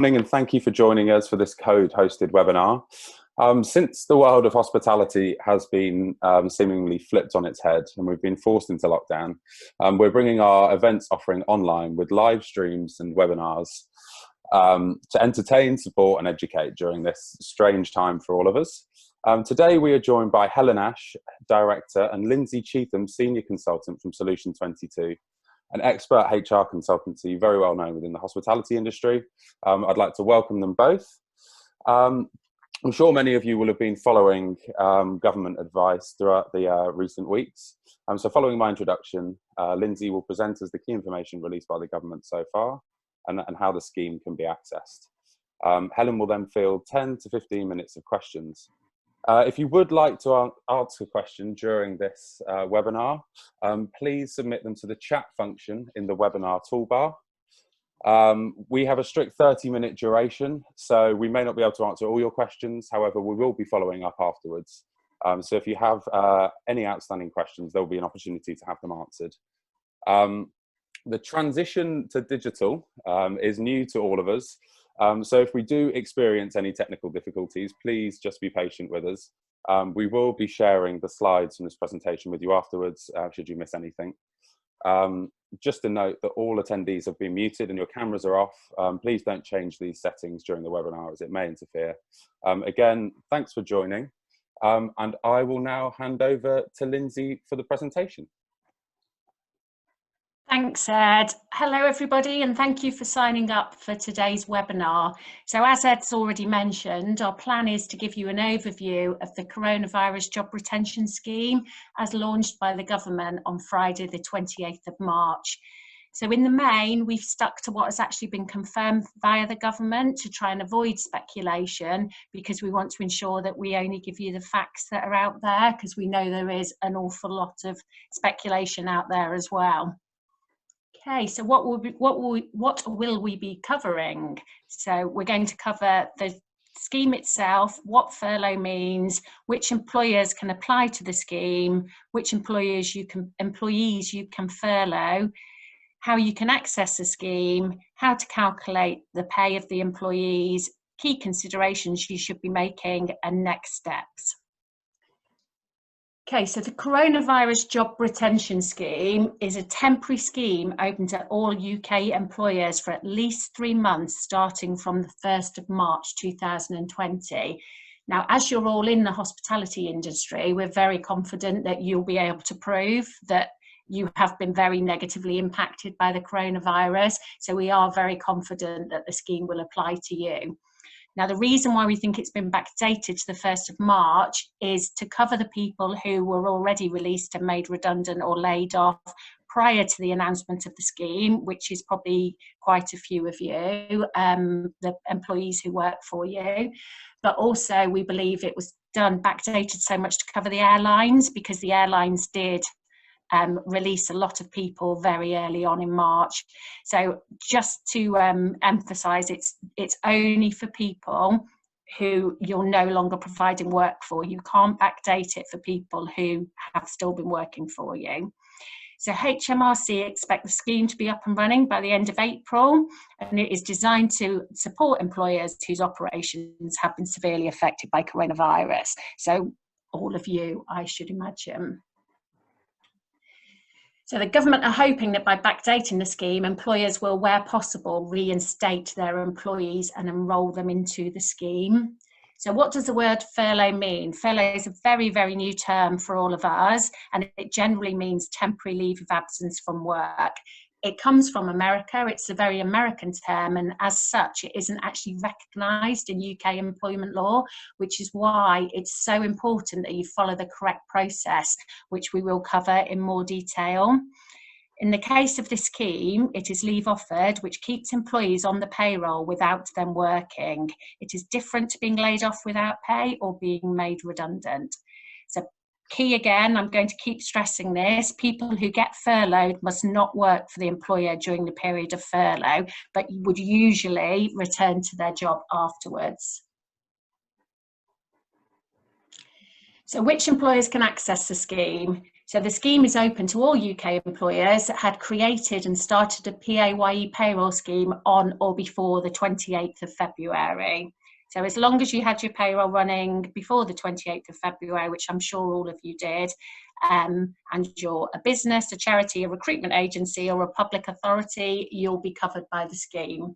Morning, and thank you for joining us for this code-hosted webinar. Since the world of hospitality has been seemingly flipped on its head and we've been forced into lockdown, we're bringing our events offering online with live streams and webinars to entertain, support and educate during this strange time for all of us. Today we are joined by Helen Ash, Director, and Lindsay Cheetham, Senior Consultant from Solution 22. An expert HR consultancy very well known within the hospitality industry. I'd like to welcome them both. I'm sure many of you will have been following government advice throughout the recent weeks. So following my introduction, Lindsay will present us the key information released by the government so far and how the scheme can be accessed. Helen will then field 10 to 15 minutes of questions. If you would like to ask a question during this webinar, please submit them to the chat function in the webinar toolbar. We have a strict 30-minute duration, so we may not be able to answer all your questions. However, we will be following up afterwards. So if you have any outstanding questions, there will be an opportunity to have them answered. The transition to digital is new to all of us. So if we do experience any technical difficulties, please just be patient with us. We will be sharing the slides from this presentation with you afterwards, should you miss anything. Just a note that all attendees have been muted and your cameras are off. Please don't change these settings during the webinar as it may interfere. Again, thanks for joining. And I will now hand over to Lindsay for the presentation. Thanks, Ed. Hello, everybody, and thank you for signing up for today's webinar. So as Ed's already mentioned, our plan is to give you an overview of the Coronavirus Job Retention Scheme as launched by the government on Friday, the 28th of March. So in the main, we've stuck to what has actually been confirmed via the government to try and avoid speculation, because we want to ensure that we only give you the facts that are out there, because we know there is an awful lot of speculation out there as well. Okay, so what will we be covering? So we're going to cover the scheme itself, what furlough means, which employers can apply to the scheme, which employees you can furlough, how you can access the scheme, how to calculate the pay of the employees, key considerations you should be making, and next steps. Okay, so the Coronavirus Job Retention Scheme is a temporary scheme open to all UK employers for at least 3 months, starting from the 1st of March 2020. Now, as you're all in the hospitality industry, we're very confident that you'll be able to prove that you have been very negatively impacted by the coronavirus. So we are very confident that the scheme will apply to you. Now, the reason why we think it's been backdated to the 1st of March is to cover the people who were already released and made redundant or laid off prior to the announcement of the scheme, which is probably quite a few of you, the employees who work for you. But also we believe it was done backdated so much to cover the airlines, because the airlines did release a lot of people very early on in March. So just to emphasise, it's only for people who you're no longer providing work for. You can't backdate it for people who have still been working for you. So HMRC expect the scheme to be up and running by the end of April, and it is designed to support employers whose operations have been severely affected by coronavirus. So all of you, I should imagine. So the government are hoping that by backdating the scheme, employers will, where possible, reinstate their employees and enrol them into the scheme. So what does the word furlough mean? Furlough is a very, very new term for all of us, and it generally means temporary leave of absence from work. It comes from America. It's a very American term, and as such, it isn't actually recognised in UK employment law, which is why it's so important that you follow the correct process, which we will cover in more detail. In the case of this scheme, it is leave offered, which keeps employees on the payroll without them working. It is different to being laid off without pay or being made redundant. So key again, I'm going to keep stressing this, people who get furloughed must not work for the employer during the period of furlough, but would usually return to their job afterwards. So which employers can access the scheme? So the scheme is open to all UK employers that had created and started a PAYE payroll scheme on or before the 28th of February. So as long as you had your payroll running before the 28th of February, which I'm sure all of you did, and you're a business, a charity, a recruitment agency, or a public authority, you'll be covered by the scheme.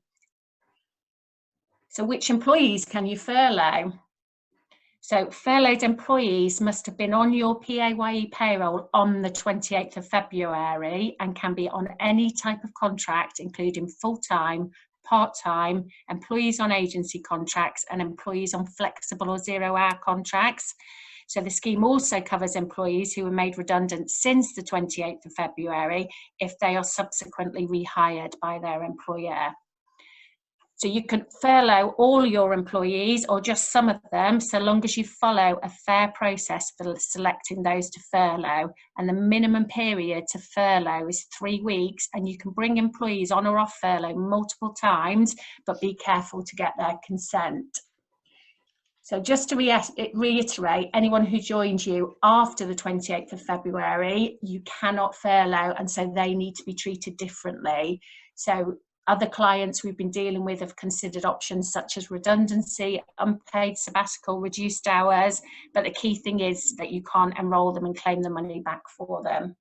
So which employees can you furlough? So furloughed employees must have been on your PAYE payroll on the 28th of February and can be on any type of contract, including full-time, part-time, employees on agency contracts, and employees on flexible or zero-hour contracts. So the scheme also covers employees who were made redundant since the 28th of February if they are subsequently rehired by their employer. So you can furlough all your employees or just some of them, so long as you follow a fair process for selecting those to furlough. And the minimum period to furlough is 3 weeks, and you can bring employees on or off furlough multiple times, but be careful to get their consent. So just to reiterate, anyone who joins you after the 28th of February, you cannot furlough, and so they need to be treated differently. So other clients we've been dealing with have considered options such as redundancy, unpaid sabbatical, reduced hours, but the key thing is that you can't enrol them and claim the money back for them.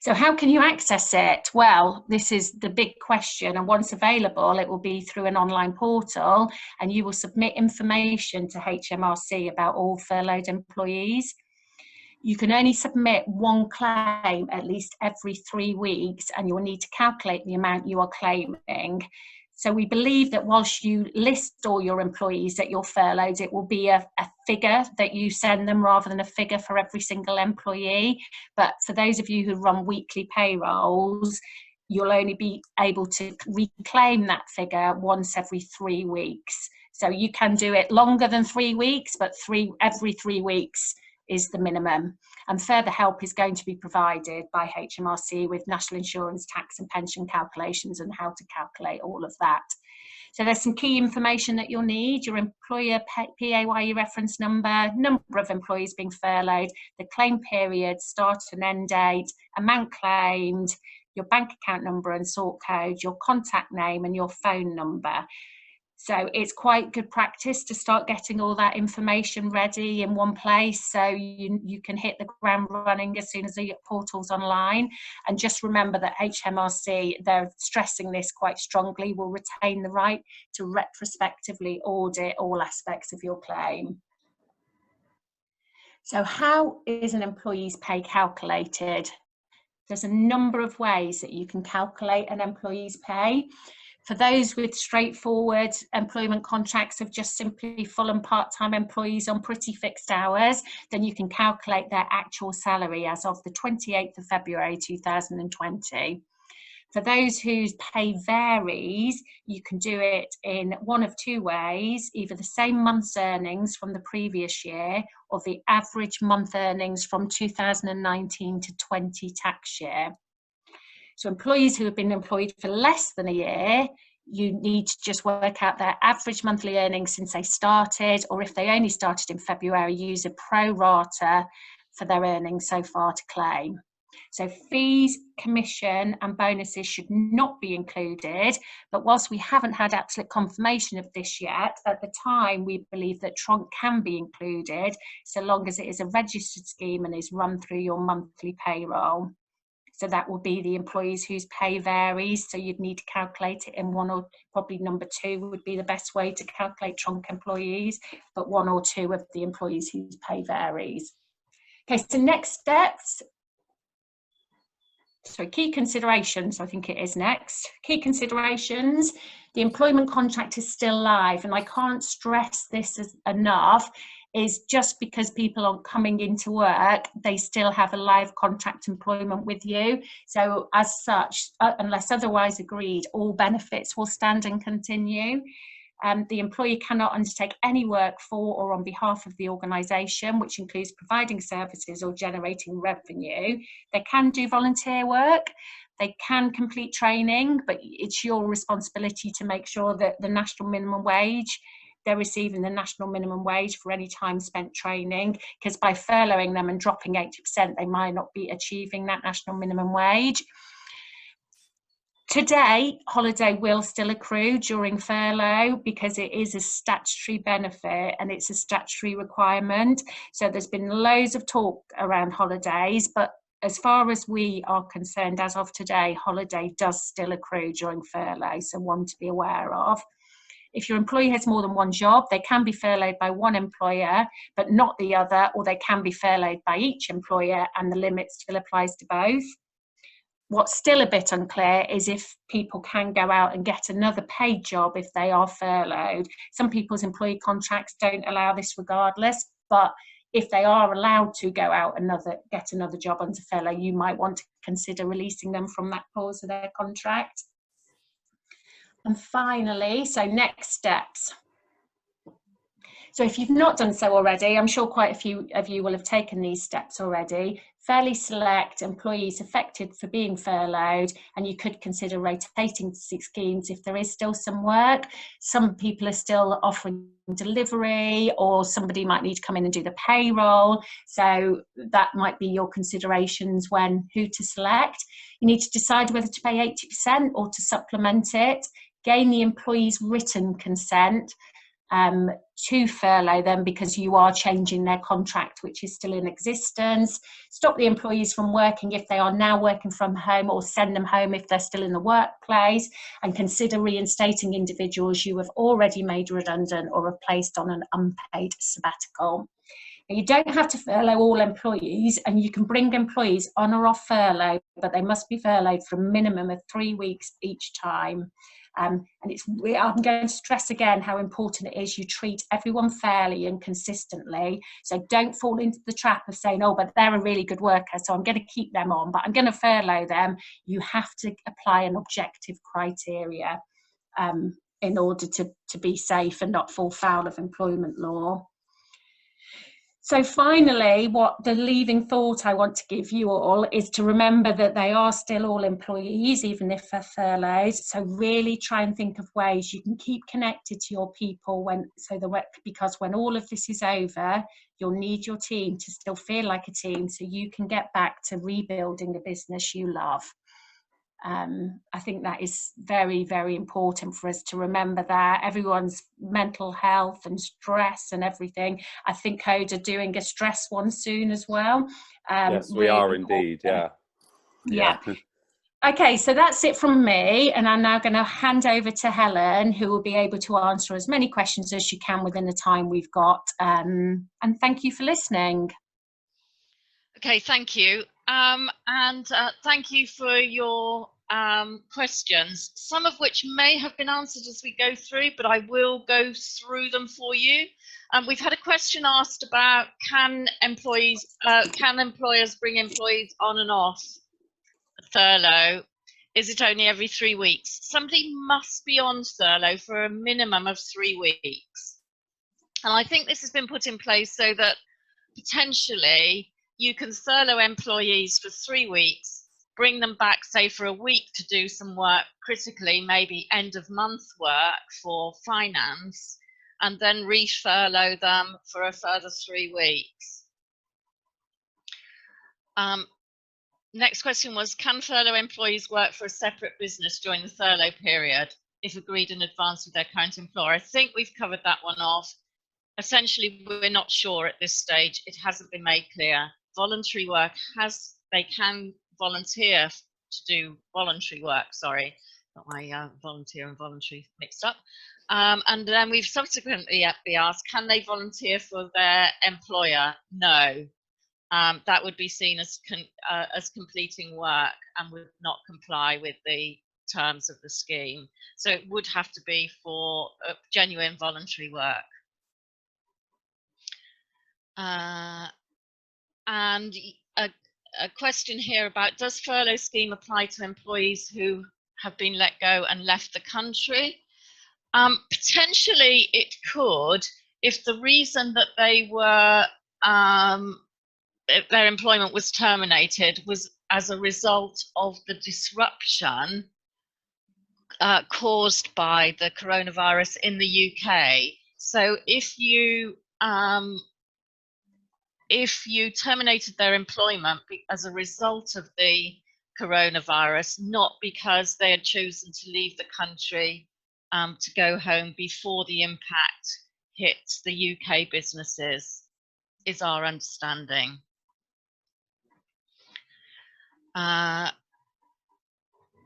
So how can you access it? Well, this is the big question, and once available, it will be through an online portal, and you will submit information to HMRC about all furloughed employees. You can only submit one claim at least every 3 weeks, and you will need to calculate the amount you are claiming. So we believe that whilst you list all your employees that you're furloughed, it will be a figure that you send them rather than a figure for every single employee. But for those of you who run weekly payrolls, you'll only be able to reclaim that figure once every 3 weeks. So you can do it longer than 3 weeks, but every 3 weeks is the minimum. And further help is going to be provided by HMRC with national insurance, tax and pension calculations and how to calculate all of that. So there's some key information that you'll need: your employer PAYE reference number, number of employees being furloughed, the claim period, start and end date, amount claimed, your bank account number and sort code, your contact name and your phone number. So it's quite good practice to start getting all that information ready in one place, so you can hit the ground running as soon as the portal's online. And just remember that HMRC, they're stressing this quite strongly, will retain the right to retrospectively audit all aspects of your claim. So how is an employee's pay calculated? There's a number of ways that you can calculate an employee's pay. For those with straightforward employment contracts of just simply full and part-time employees on pretty fixed hours, then you can calculate their actual salary as of the 28th of February 2020. For those whose pay varies, you can do it in one of two ways: either the same month's earnings from the previous year or the average month earnings from 2019 to 20 tax year. So employees who have been employed for less than a year, you need to just work out their average monthly earnings since they started, or if they only started in February, use a pro rata for their earnings so far to claim. So fees, commission and bonuses should not be included, but whilst we haven't had absolute confirmation of this yet, at the time we believe that trunk can be included so long as it is a registered scheme and is run through your monthly payroll. So that will be the employees whose pay varies. So you'd need to calculate it in one, or probably number 2 would be the best way to calculate trunk employees, but 1 or 2 of the employees whose pay varies. Okay, so next steps. So key considerations, I think it is next. Key considerations: the employment contract is still live, and I can't stress this enough, is just because people aren't coming into work, they still have a live contract employment with you. So as such, unless otherwise agreed, all benefits will stand and continue. The employee cannot undertake any work for or on behalf of the organisation, which includes providing services or generating revenue. They can do volunteer work, they can complete training, but it's your responsibility to make sure that the national minimum wage they're receiving the national minimum wage for any time spent training, because by furloughing them and dropping 80%, they might not be achieving that national minimum wage. Today, holiday will still accrue during furlough because it is a statutory benefit and it's a statutory requirement. So there's been loads of talk around holidays, but as far as we are concerned, as of today, holiday does still accrue during furlough, so one to be aware of. If your employee has more than one job, they can be furloughed by one employer, but not the other, or they can be furloughed by each employer, and the limit still applies to both. What's still a bit unclear is if people can go out and get another paid job if they are furloughed. Some people's employee contracts don't allow this regardless, but if they are allowed to go out get another job under furlough, you might want to consider releasing them from that clause of their contract. And finally, so next steps. So if you've not done so already, I'm sure quite a few of you will have taken these steps already. Fairly select employees affected for being furloughed, and you could consider rotating schemes if there is still some work. Some people are still offering delivery, or somebody might need to come in and do the payroll. So that might be your considerations when who to select. You need to decide whether to pay 80% or to supplement it. Gain the employee's written consent to furlough them because you are changing their contract, which is still in existence. Stop the employees from working if they are now working from home, or send them home if they're still in the workplace, and consider reinstating individuals you have already made redundant or have placed on an unpaid sabbatical. Now, you don't have to furlough all employees, and you can bring employees on or off furlough, but they must be furloughed for a minimum of 3 weeks each time. And I'm going to stress again how important it is you treat everyone fairly and consistently. So don't fall into the trap of saying, oh, but they're a really good worker, so I'm going to keep them on, but I'm going to furlough them. You have to apply an objective criteria in order to be safe and not fall foul of employment law. So finally, what the leaving thought I want to give you all is to remember that they are still all employees, even if they're furloughed. So really try and think of ways you can keep connected to your people because when all of this is over, you'll need your team to still feel like a team, so you can get back to rebuilding a business you love. I think that is very, very important for us to remember that. Everyone's mental health and stress and everything. I think Code are doing a stress one soon as well. Yes, we are indeed, yeah. Okay, so that's it from me, and I'm now going to hand over to Helen, who will be able to answer as many questions as she can within the time we've got. And thank you for listening. Okay, thank you. Thank you for your questions, some of which may have been answered as we go through, but I will go through them for you. We've had a question asked about can employers bring employees on and off furlough? Is it only every 3 weeks? Somebody must be on furlough for a minimum of 3 weeks. And I think this has been put in place so that potentially you can furlough employees for 3 weeks, bring them back, say, for a week to do some work, critically, maybe end of month work for finance, and then re-furlough them for a further 3 weeks. Next question was, can furlough employees work for a separate business during the furlough period if agreed in advance with their current employer? I think we've covered that one off. Essentially, we're not sure at this stage. It hasn't been made clear. Voluntary work they can volunteer to do voluntary work, sorry, got my volunteer and voluntary mixed up. And then we've subsequently been asked, can they volunteer for their employer? No, that would be seen as completing work and would not comply with the terms of the scheme. So it would have to be for genuine voluntary work. And a question here about, does furlough scheme apply to employees who have been let go and left the country? Potentially it could, if the reason that they were their employment was terminated was as a result of the disruption caused by the coronavirus in the UK. So if you terminated their employment as a result of the coronavirus, not because they had chosen to leave the country to go home before the impact hit the UK businesses, is our understanding.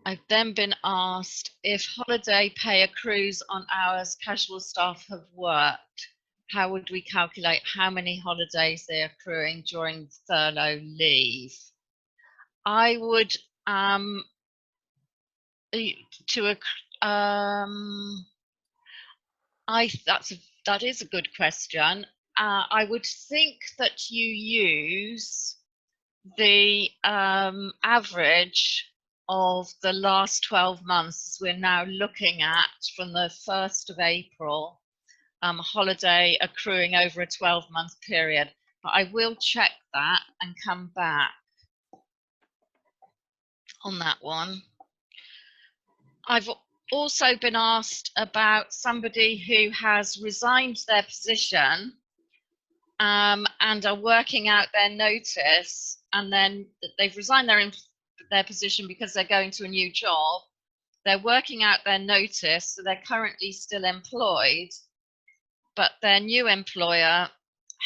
I've then been asked if holiday pay accrues on hours casual staff have worked. How would we calculate how many holidays they're accruing during furlough leave? I would that is a good question. I would think that you use the average of the last 12 months. We're now looking at from the 1st of April, holiday accruing over a 12-month period. But I will check that and come back on that one. I've also been asked about somebody who has resigned their position and are working out their notice, and then they've resigned their position because they're going to a new job. They're working out their notice, so they're currently still employed, but their new employer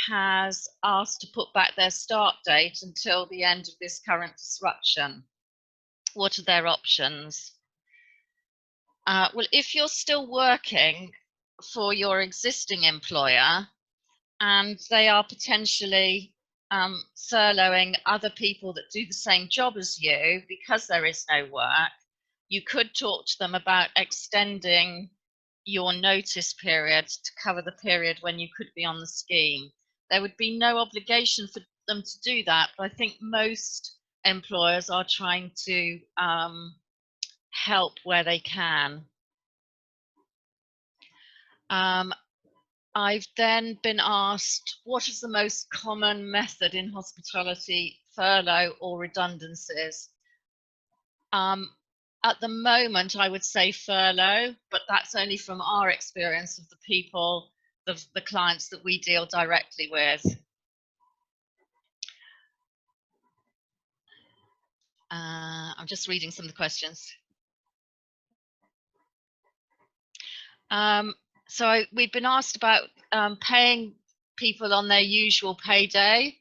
has asked to put back their start date until the end of this current disruption. What are their options? Well, if you're still working for your existing employer and they are potentially furloughing other people that do the same job as you because there is no work, you could talk to them about extending your notice period to cover the period when you could be on the scheme. There would be no obligation for them to do that, but I think most employers are trying to help where they can. I've then been asked, what is the most common method in hospitality, furlough or redundancies? At the moment, I would say furlough, but that's only from our experience of the people, the clients that we deal directly with. I'm just reading some of the questions. So we've been asked about paying people on their usual payday,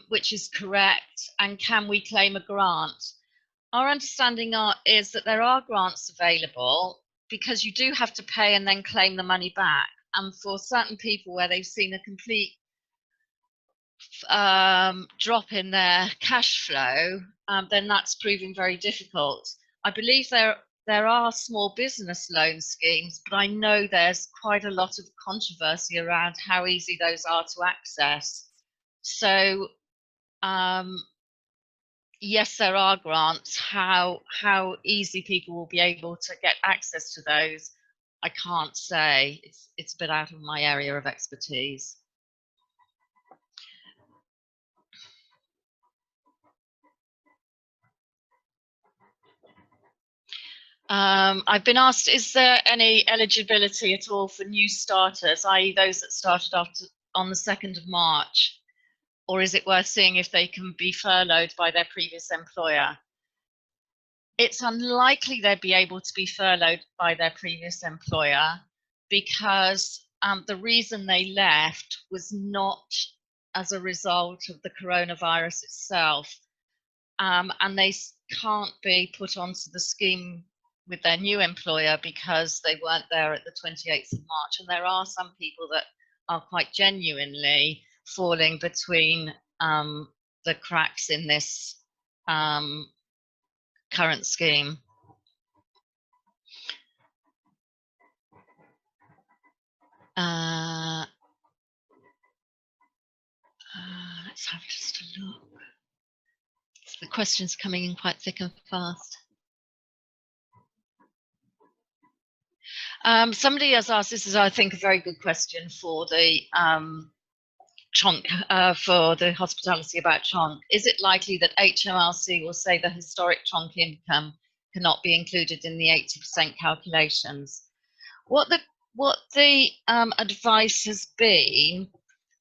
which is correct, and can we claim a grant? Our understanding is that there are grants available because you do have to pay and then claim the money back. And for certain people where they've seen a complete drop in their cash flow, then that's proving very difficult. I believe there are small business loan schemes, but I know there's quite a lot of controversy around how easy those are to access. So yes, there are grants. How easy people will be able to get access to those, I can't say. It's a bit out of my area of expertise. I've been asked, is there any eligibility at all for new starters, i.e. those that started on the 2nd of March? Or is it worth seeing if they can be furloughed by their previous employer? It's unlikely they'd be able to be furloughed by their previous employer because the reason they left was not as a result of the coronavirus itself. And they can't be put onto the scheme with their new employer because they weren't there at the 28th of March. And there are some people that are quite genuinely falling between the cracks in this current scheme. Let's have just a look. The questions coming in quite thick and fast. Somebody has asked, this is, I think, a very good question for the chunk, for the hospitality about chunk. Is it likely that HMRC will say the historic chunk income cannot be included in the 80% calculations? What what the advice has been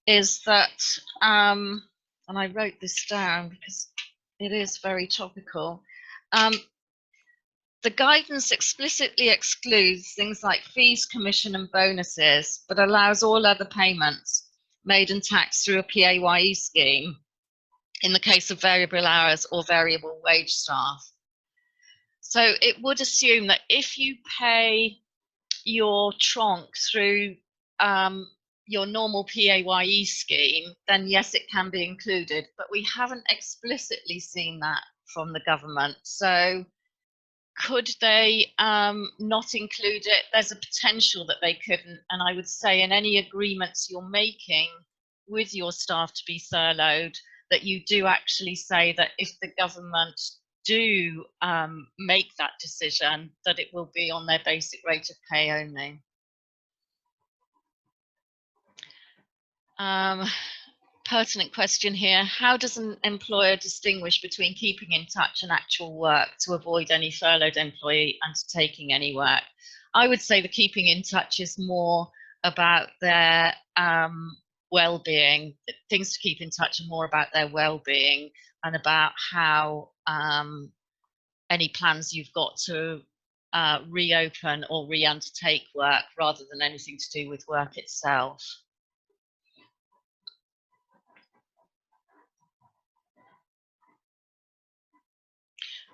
is that, and I wrote this down because it is very topical, the guidance explicitly excludes things like fees, commission and bonuses, but allows all other payments made and taxed through a PAYE scheme in the case of variable hours or variable wage staff. So it would assume that if you pay your trunk through your normal PAYE scheme, then yes, it can be included, but we haven't explicitly seen that from the government. So could they not include it? There's a potential that they couldn't, and I would say in any agreements you're making with your staff to be furloughed, that you do actually say that if the government do make that decision, that it will be on their basic rate of pay only. Pertinent question here. How does an employer distinguish between keeping in touch and actual work to avoid any furloughed employee undertaking any work? I would say the keeping in touch is more about their well-being. Things to keep in touch are more about their well-being and about how any plans you've got to reopen or re-undertake work, rather than anything to do with work itself.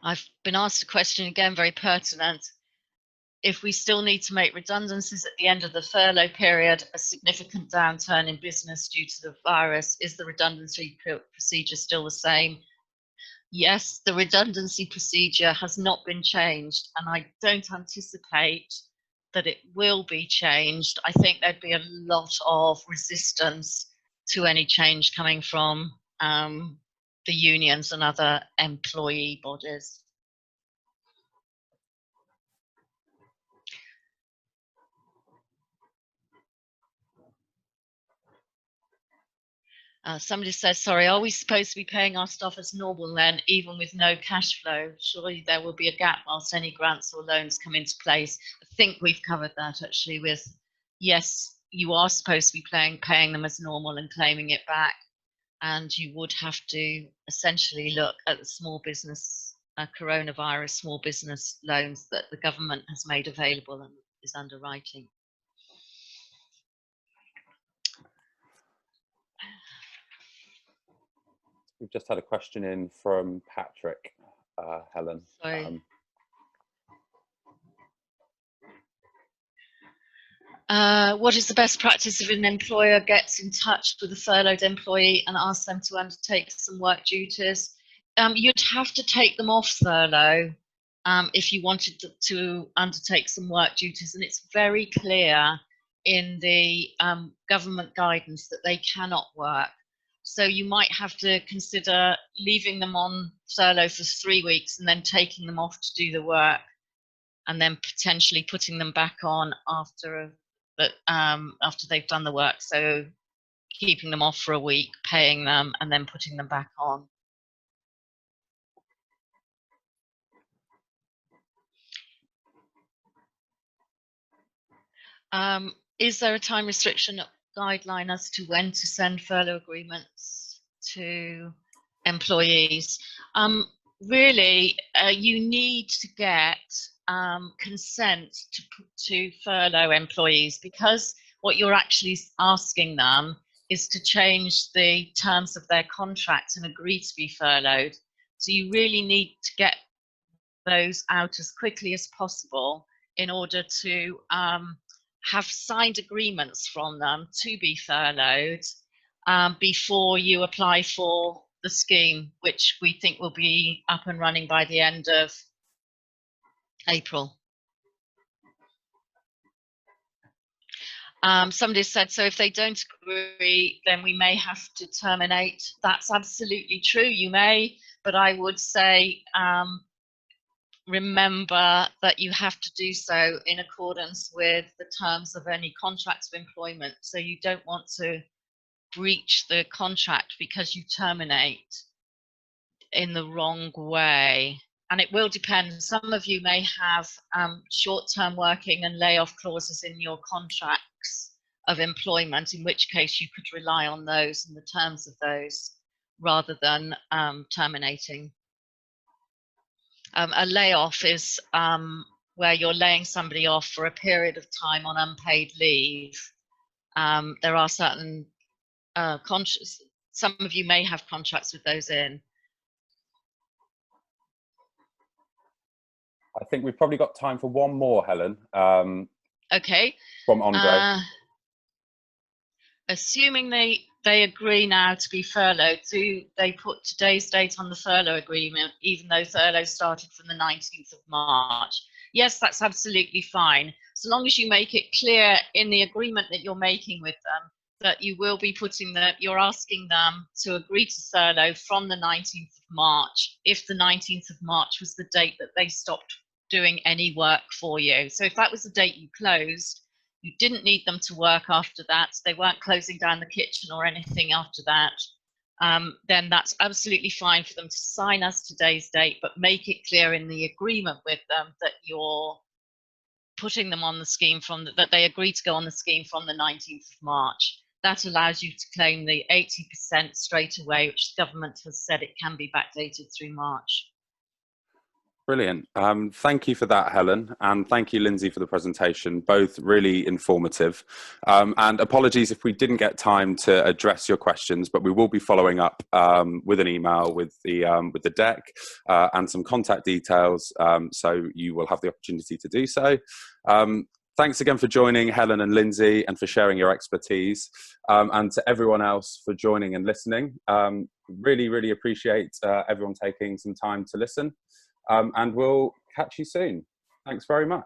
I've been asked a question again, very pertinent. If we still need to make redundancies at the end of the furlough period, a significant downturn in business due to the virus, is the redundancy procedure still the same? Yes, the redundancy procedure has not been changed, and I don't anticipate that it will be changed. I think there'd be a lot of resistance to any change coming from the unions and other employee bodies. Somebody says, sorry, are we supposed to be paying our staff as normal then, even with no cash flow? Surely there will be a gap whilst any grants or loans come into place. I think we've covered that actually with, yes, you are supposed to be paying them as normal and claiming it back. And you would have to essentially look at the small business, coronavirus small business loans that the government has made available and is underwriting. We've just had a question in from Patrick, Helen. Sorry. What is the best practice if an employer gets in touch with a furloughed employee and asks them to undertake some work duties? You'd have to take them off furlough if you wanted to undertake some work duties, and it's very clear in the government guidance that they cannot work. So you might have to consider leaving them on furlough for 3 weeks and then taking them off to do the work, and then potentially putting them back on after they've done the work. So keeping them off for a week, paying them, and then putting them back on. Is there a time restriction guideline as to when to send furlough agreements to employees? Really, you need to get consent to furlough employees, because what you're actually asking them is to change the terms of their contract and agree to be furloughed. So you really need to get those out as quickly as possible in order to have signed agreements from them to be furloughed before you apply for the scheme, which we think will be up and running by the end of April. Somebody said, so if they don't agree, then we may have to terminate. That's absolutely true, you may, but I would say remember that you have to do so in accordance with the terms of any contracts of employment. So you don't want to breach the contract because you terminate in the wrong way. and it will depend. Some of you may have short-term working and layoff clauses in your contracts of employment, in which case you could rely on those and the terms of those rather than terminating. A layoff is where you're laying somebody off for a period of time on unpaid leave. There are certain some of you may have contracts with those in. I think we've probably got time for one more, Helen. Okay. From Andre. Assuming they agree now to be furloughed, do they put today's date on the furlough agreement, even though furlough started from the 19th of March? Yes, that's absolutely fine. So long as you make it clear in the agreement that you're making with them that you will be you're asking them to agree to furlough from the 19th of March, if the 19th of March was the date that they stopped doing any work for you. So if that was the date you closed, you didn't need them to work after that, they weren't closing down the kitchen or anything after that, then that's absolutely fine for them to sign us today's date, but make it clear in the agreement with them that you're putting them on the scheme that they agree to go on the scheme from the 19th of March. That allows you to claim the 80% straight away, which the government has said it can be backdated through March. Brilliant. Thank you for that, Helen, and thank you, Lindsay, for the presentation. Both really informative. And apologies if we didn't get time to address your questions, but we will be following up with an email with the deck and some contact details, so you will have the opportunity to do so. Thanks again for joining, Helen and Lindsay, and for sharing your expertise, and to everyone else for joining and listening. Really, really appreciate everyone taking some time to listen. And we'll catch you soon. Thanks very much.